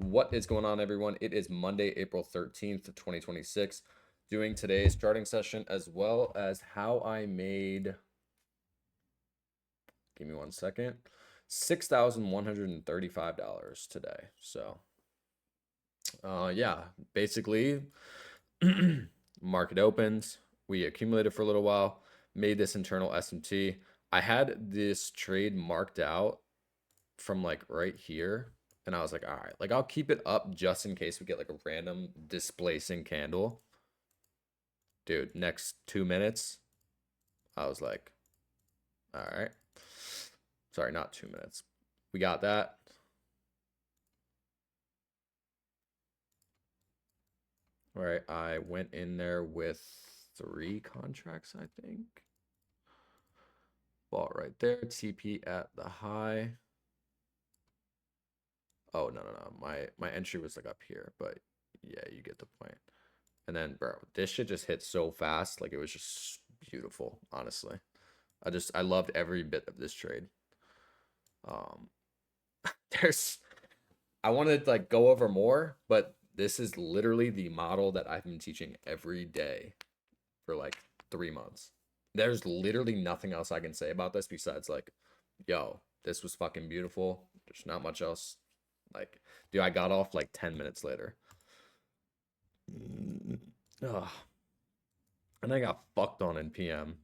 What is going on, everyone? It is Monday, April 13th, 2026. Doing today's charting session as well as how I made, give me 1 second, $6,135 today. So, yeah, basically, market opens. We accumulated for a little while, made this internal SMT. I had this trade marked out from like right here. And I was like, all right, like I'll keep it up just in case we get like a random displacing candle. Dude, next 2 minutes, I was like, all right. Sorry, not 2 minutes. We got that. All right, I went in there with 3 contracts, I think. Bought right there, TP at the high. Oh, no. My entry was like up here, but yeah, you get the point. And then, bro, this shit just hit so fast. Like, it was just beautiful, honestly. I loved every bit of this trade. Um, there's, I wanted to like go over more, but this is literally the model that I've been teaching every day for like 3 months. There's literally nothing else I can say about this besides like, yo, this was fucking beautiful. There's not much else. Like, dude, I got off like 10 minutes later. Ugh. And I got fucked on in PM.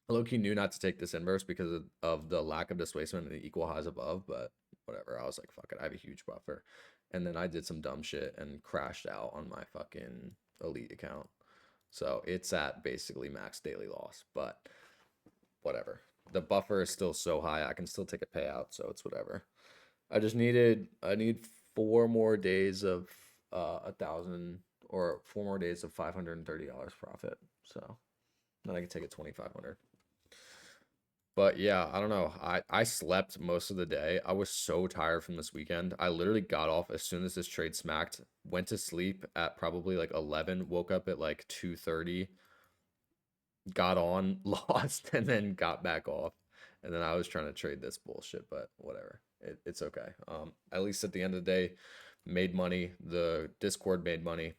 Loki knew not to take this inverse because of the lack of displacement and the equal highs above, but whatever. I was like, fuck it, I have a huge buffer. And then I did some dumb shit and crashed out on my fucking elite account. So it's at basically max daily loss, but whatever. The buffer is still so high, I can still take a payout, so it's whatever. I need 4 more days of 1,000 or 4 more days of $530 profit. So then I can take a 2,500. But yeah, I don't know. I slept most of the day. I was so tired from this weekend. I literally got off as soon as this trade smacked, went to sleep at probably like 11, woke up at like 2:30, got on, lost, and then got back off. And then I was trying to trade this bullshit, but whatever. It's okay. At least at the end of the day, made money. The Discord made money.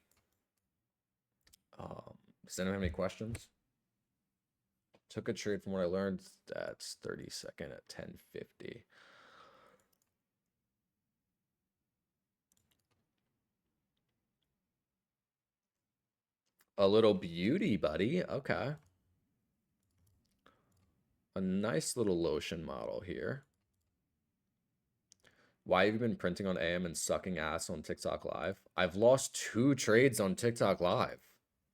Does anyone have any questions? Took a trade from what I learned. That's 32nd at 1050. A little beauty, buddy. Okay. A nice little lotion model here. Why have you been printing on AM and sucking ass on TikTok Live? I've lost 2 trades on TikTok Live.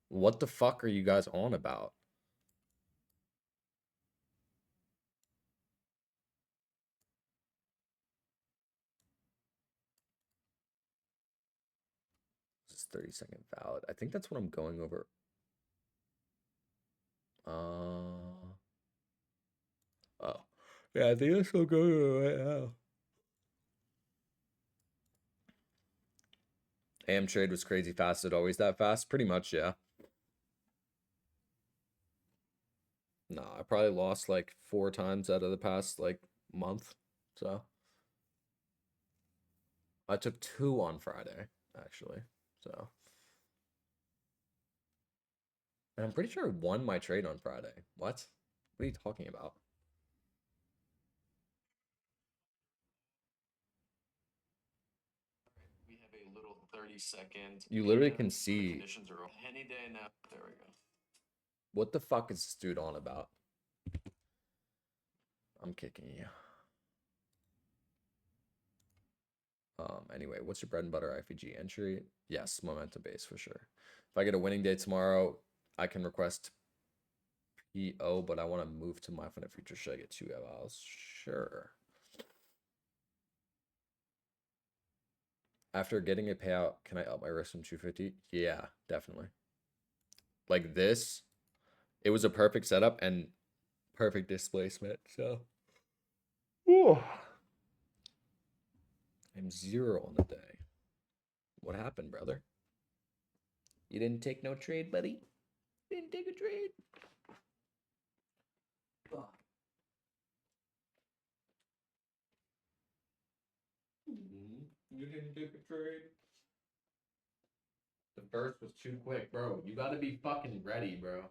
What the fuck are you guys on about? This is 30-second valid. I think that's what I'm going over. Oh. Yeah, I think that's what I'm going over right now. AM trade was crazy fast. It always that fast? Pretty much, yeah. No, I probably lost like 4 times out of the past like month. So I took 2 on Friday, actually. So and I'm pretty sure I won my trade on Friday. What? What are you talking about? We have a little 30-second. You literally can see Conditions are any day now. There we go. what the fuck is this dude on about? I'm kicking you. Anyway, what's your bread and butter IFG entry? Yes, momentum base for sure. If I get a winning day tomorrow, I can request PO, but I want to move to my Infinite Future. Should I get 2 evals? Sure. After getting a payout, can I up my risk from 250? Yeah, definitely. Like this, it was a perfect setup and perfect displacement. So, ooh. I'm 0 on the day. What happened, brother? You didn't take no trade, buddy? Didn't take a trade? You didn't take a trade. The first was too quick, bro. You gotta be fucking ready, bro.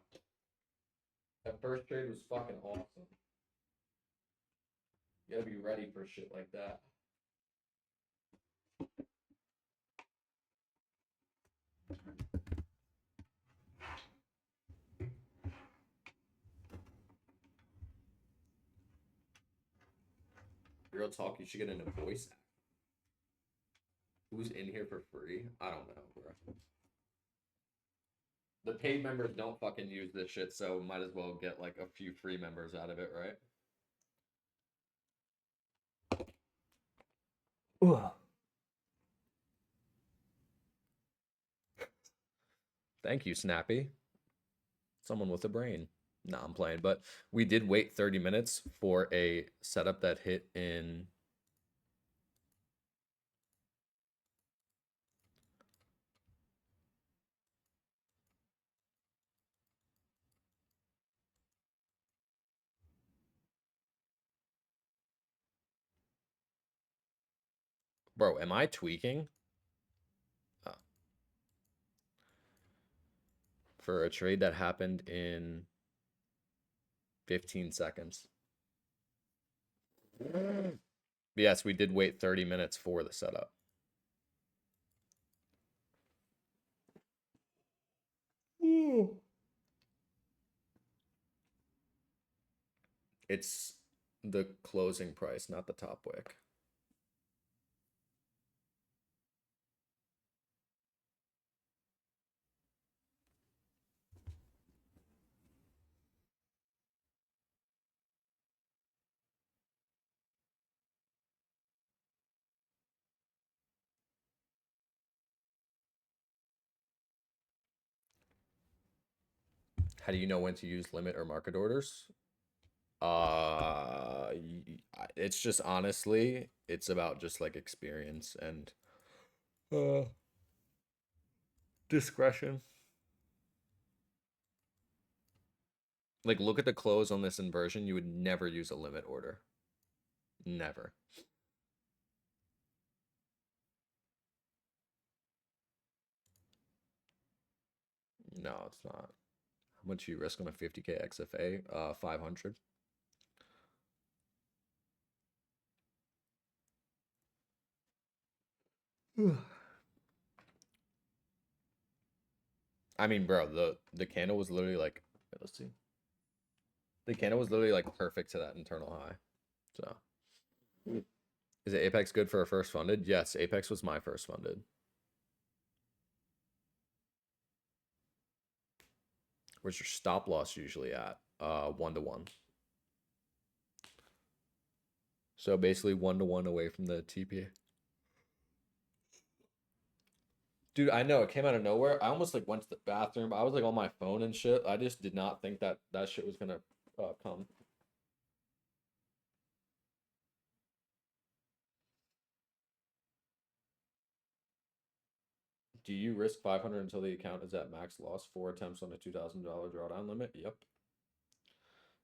That first trade was fucking awesome. You gotta be ready for shit like that. Real talk, you should get into voice act. Who's in here for free? I don't know, bro. The paid members don't fucking use this shit, so might as well get like a few free members out of it, right? Ugh. Thank you, Snappy. Someone with a brain. Nah, I'm playing. But we did wait 30 minutes for a setup that hit in. Bro, am I tweaking? For a trade that happened in 15 seconds. Yes, we did wait 30 minutes for the setup. It's the closing price, not the top wick. How do you know when to use limit or market orders? It's just honestly, it's about just like experience and discretion. Like look at the close on this inversion, you would never use a limit order. Never. No, it's not. How much you risk on a 50k XFA? 500. I mean, bro, the candle was literally like, let's see. The candle was literally like perfect to that internal high. So, is it Apex good for a first funded? Yes, Apex was my first funded. Where's your stop loss usually at? 1-to-1. So basically 1-to-1 away from the TP. Dude, I know it came out of nowhere. I almost like went to the bathroom. I was like on my phone and shit. I just did not think that that shit was gonna come. Do you risk 500 until the account is at max loss? 4 attempts on a $2,000 drawdown limit? Yep.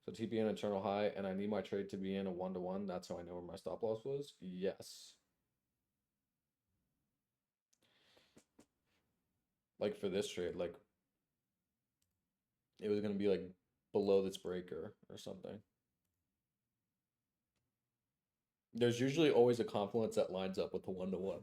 So TP an internal high, and I need my trade to be in a 1-to-1. That's how I know where my stop loss was. Yes. Like for this trade, like it was gonna be like below this breaker or something. There's usually always a confluence that lines up with the 1-to-1.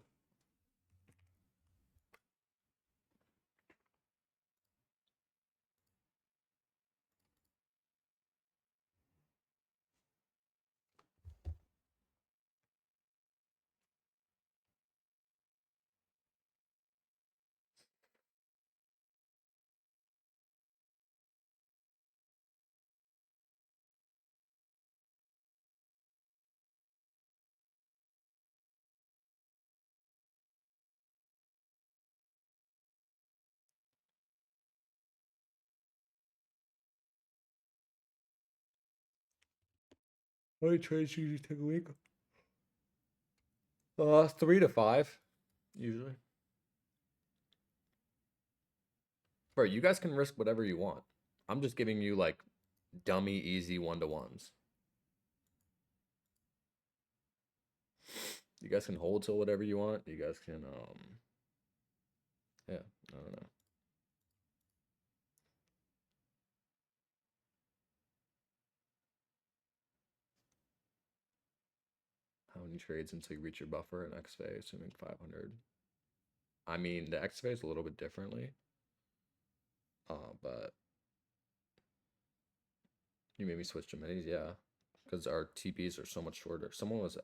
How many trades usually take a week? 3 to 5, usually. Bro, you guys can risk whatever you want. I'm just giving you like dummy easy 1-to-1s. You guys can hold till whatever you want. You guys can yeah, I don't know. How many trades until you reach your buffer in XFA, assuming 500? I mean, the XFA is a little bit differently, but you made me switch to minis, yeah, because our TPs are so much shorter. Someone was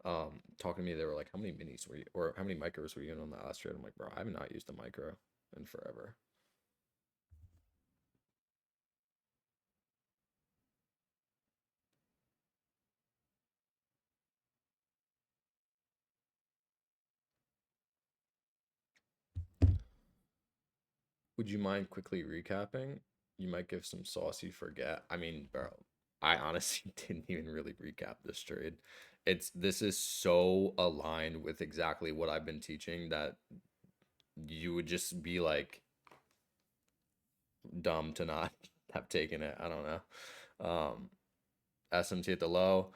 talking to me, they were like, how many minis were you, or how many micros were you in on the last trade? I'm like, bro, I have not used a micro in forever. Would you mind quickly recapping? You might give some saucy forget. I mean, bro, I honestly didn't even really recap this trade. This is so aligned with exactly what I've been teaching that you would just be like dumb to not have taken it. I don't know. SMT at the low,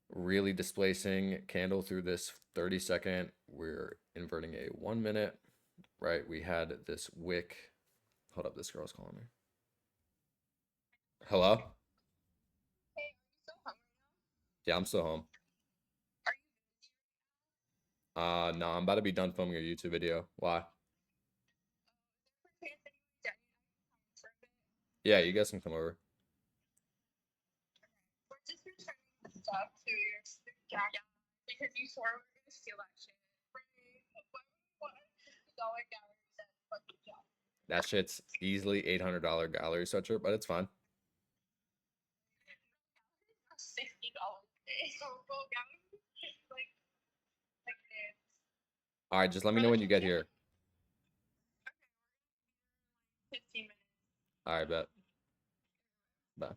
really displacing candle through this 30-second. We're inverting a 1 minute, right? We had this wick. Hold up, this girl's calling me. Hello? Yeah, I'm still home. No, I'm about to be done filming a YouTube video. Why? Yeah, you guys can come over. That shit's easily $800 gallery sweatshirt, but it's fine. All right, just let me know when you get here. All right, bet. Bye.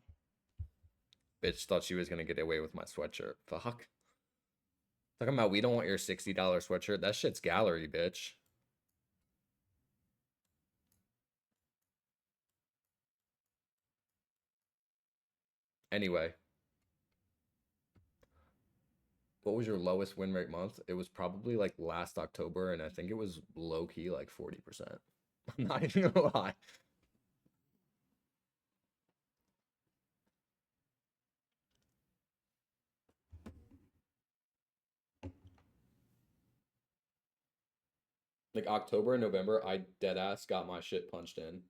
Bitch thought she was gonna get away with my sweatshirt. Fuck. Talking about we don't want your $60 sweatshirt. That shit's gallery, bitch. Anyway, what was your lowest win rate month? It was probably like last October, and I think it was low key like 40%. I'm not even gonna lie. Like October and November, I dead ass got my shit punched in.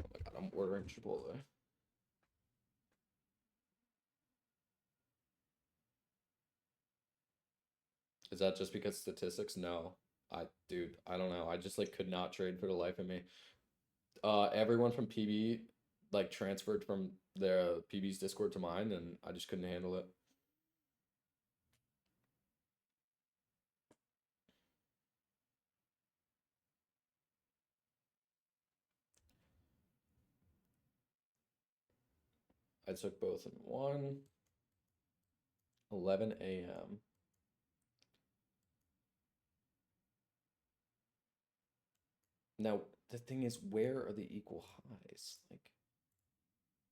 Oh my god, I'm ordering Chipotle. Is that just because statistics? No. Dude, I don't know. I just like could not trade for the life of me. Everyone from PB like transferred from their PB's Discord to mine, and I just couldn't handle it. I took both in one. 11 a.m. Now, the thing is, where are the equal highs? Like,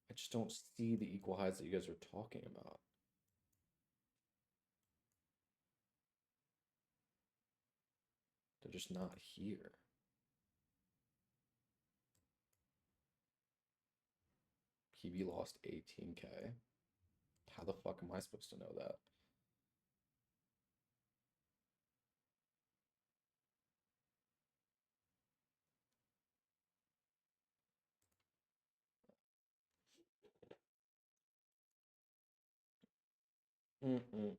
I just don't see the equal highs that you guys are talking about. They're just not here. PB lost 18K. How the fuck am I supposed to know that? Mm-mm-mm-mm-mm.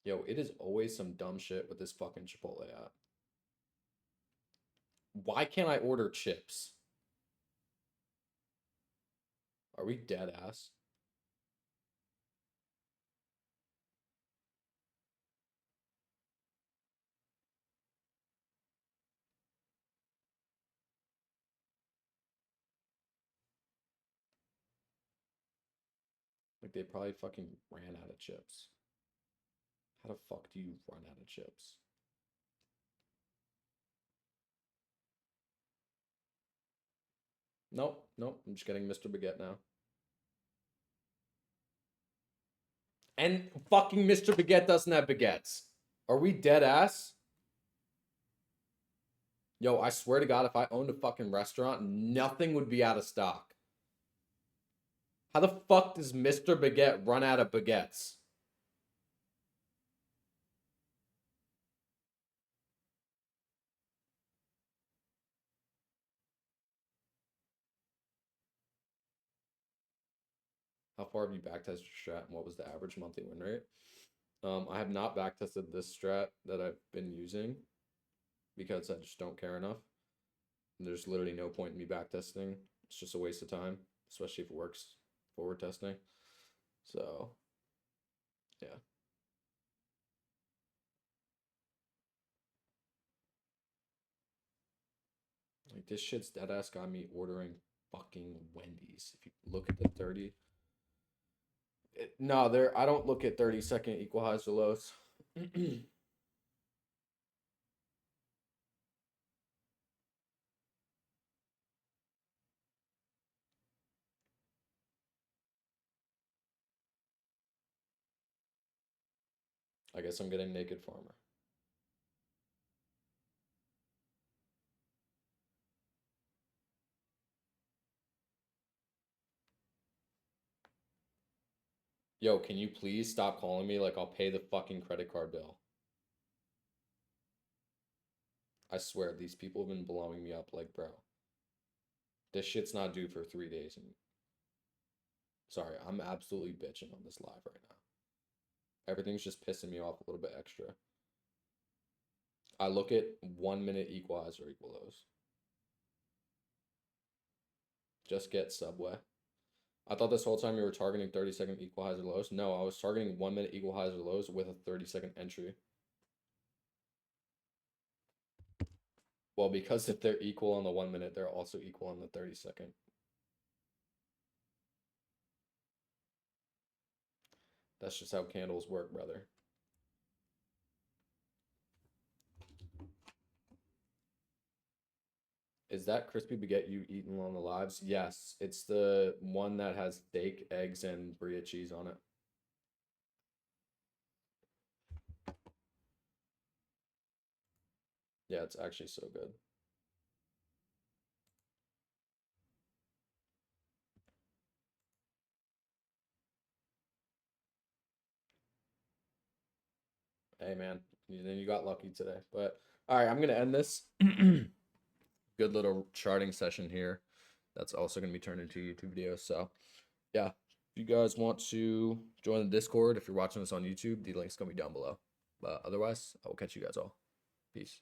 Yo, it is always some dumb shit with this fucking Chipotle app. Why can't I order chips? Are we dead ass? Like they probably fucking ran out of chips. How the fuck do you run out of chips? Nope, nope. I'm just getting Mr. Baguette now. And fucking Mr. Baguette doesn't have baguettes. Are we dead ass? Yo, I swear to God, if I owned a fucking restaurant, nothing would be out of stock. How the fuck does Mr. Baguette run out of baguettes? How far have you backtested your strat and what was the average monthly win rate? I have not backtested this strat that I've been using because I just don't care enough. There's literally no point in me backtesting. It's just a waste of time, especially if it works forward testing. So, yeah. Like this shit's dead ass got me ordering fucking Wendy's. If you look at the 30. No, there I don't look at 30-second equal highs or lows. I guess I'm getting naked farmer. Yo, can you please stop calling me like I'll pay the fucking credit card bill? I swear these people have been blowing me up like, bro. This shit's not due for 3 days. And sorry, I'm absolutely bitching on this live right now. Everything's just pissing me off a little bit extra. I look at 1 minute equal highs or equal lows. Just get Subway. I thought this whole time you were targeting 30-second equal highs or lows. No, I was targeting 1 minute equal highs or lows with a 30-second entry. Well, because if they're equal on the 1 minute, they're also equal on the 30-second. That's just how candles work, brother. Is that crispy baguette you eaten on the lives? Yes, it's the one that has steak, eggs, and brie cheese on it. Yeah, it's actually so good. Hey, man, you got lucky today. But all right, I'm gonna end this. Good little charting session here. That's also gonna be turned into a YouTube video. So, yeah, if you guys want to join the Discord, if you're watching this on YouTube, the link's gonna be down below. But otherwise, I will catch you guys all. Peace.